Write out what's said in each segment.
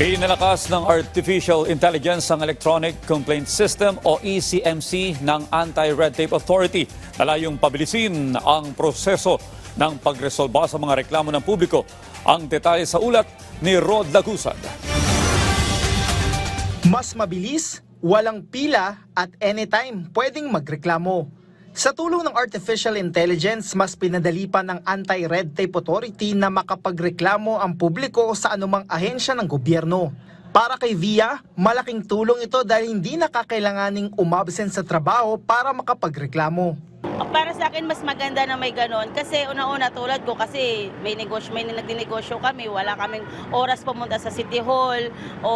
Pinalakas ng Artificial Intelligence ang Electronic Complaint System o ECMC ng Anti-Red Tape Authority na layong pabilisin ang proseso ng pagresolba sa mga reklamo ng publiko. Ang detalye sa ulat ni Rod Lagusad. Mas mabilis, walang pila at anytime pwedeng magreklamo. Sa tulong ng Artificial Intelligence, mas pinadali pa ng Anti-Red Tape Authority na makapagreklamo ang publiko sa anumang ahensya ng gobyerno. Para kay Via, malaking tulong ito dahil hindi nakakailanganing umabsent sa trabaho para makapagreklamo. Para sa akin, mas maganda na may ganon. Kasi una-una tulad ko, kasi may nagdinegosyo kami, wala kaming oras pumunta sa City Hall o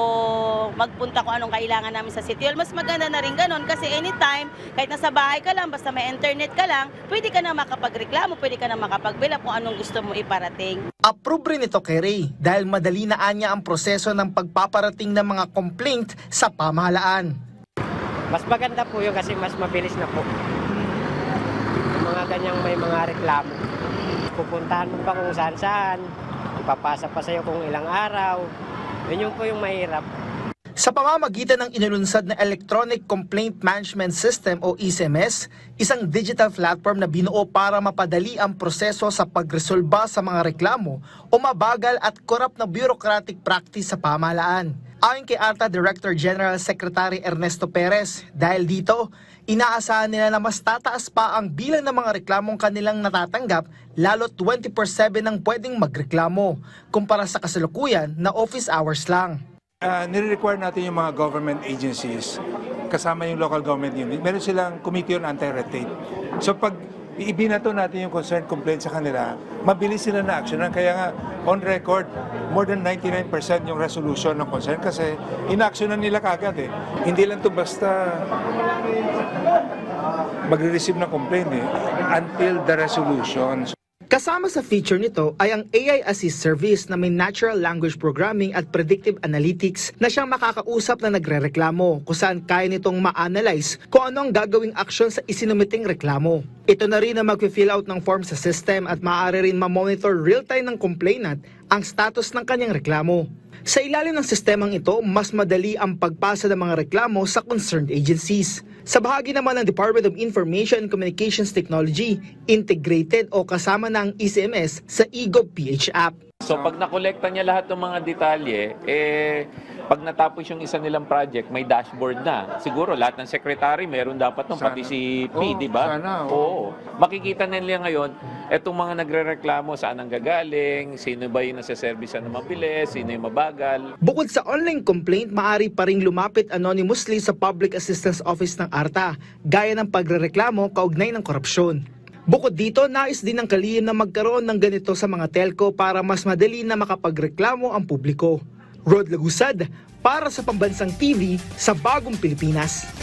magpunta kung anong kailangan namin sa City Hall. Mas maganda na rin ganon kasi anytime, kahit nasa bahay ka lang, basta may internet ka lang, pwede ka na makapagreklamo, pwede ka na makapagbilap kung anong gusto mo iparating. Approve rin ito kay Ray dahil madali na anya ang proseso ng pagpaparating ng mga complaint sa pamahalaan. Mas maganda po yun kasi mas mabilis na po. Mga ganyang may mga reklamo. Pupuntahan mo pa kung saan-saan, ipapasa pa sa'yo kung ilang araw. Yun po yung mahirap. Sa pamamagitan ng inulunsad na Electronic Complaint Management System o ECMS, isang digital platform na binuo para mapadali ang proseso sa pagresolba sa mga reklamo o mabagal at korap na bureaucratic practice sa pamahalaan. Ayon kay ARTA Director General Secretary Ernesto Perez, dahil dito, inaasahan nila na mas tataas pa ang bilang ng mga reklamong kanilang natatanggap, lalo 24/7 ang pwedeng magreklamo, kumpara sa kasalukuyan na office hours lang. Nire-require natin yung mga government agencies, kasama yung local government unit, meron silang committee on anti-red tape. So pag ibinato natin yung concerned complaint sa kanila, mabilis sila na actionan. Kaya nga, on record, more than 99% yung resolution ng concern kasi in-actionan nila kagad eh. Hindi lang to basta magre-receive ng complaint eh, until the resolution. Kasama sa feature nito ay ang AI Assist Service na may natural language programming at predictive analytics na siyang makakausap na nagrereklamo kung saan kaya nitong ma-analyze kung ano ang gagawing aksyon sa isinumiting reklamo. Ito na rin na mag-fill out ng form sa system at maaari rin ma-monitor real-time ng complainant ang status ng kanyang reklamo. Sa ilalim ng sistemang ito, mas madali ang pagpasa ng mga reklamo sa concerned agencies. Sa bahagi naman ng Department of Information and Communications Technology, integrated o kasama ng ECMS sa eGov.ph app. So pag nakolekta niya lahat ng mga detalye, pag natapos yung isa nilang project, may dashboard na. Siguro lahat ng secretary meron dapat nung pati si P, di ba? Oo. Makikita nila ngayon, etong mga nagrereklamo saan ang gagaling, sino ba yung nasa-service na mabilis, sino yung mabagal. Bukod sa online complaint, maaari pa ring lumapit anonymously sa Public Assistance Office ng ARTA, gaya ng pagrereklamo kaugnay ng korupsyon. Bukod dito, nais din ng kalihim na magkaroon ng ganito sa mga telco para mas madali na makapagreklamo ang publiko. Rod Lagusad, para sa Pambansang TV sa Bagong Pilipinas.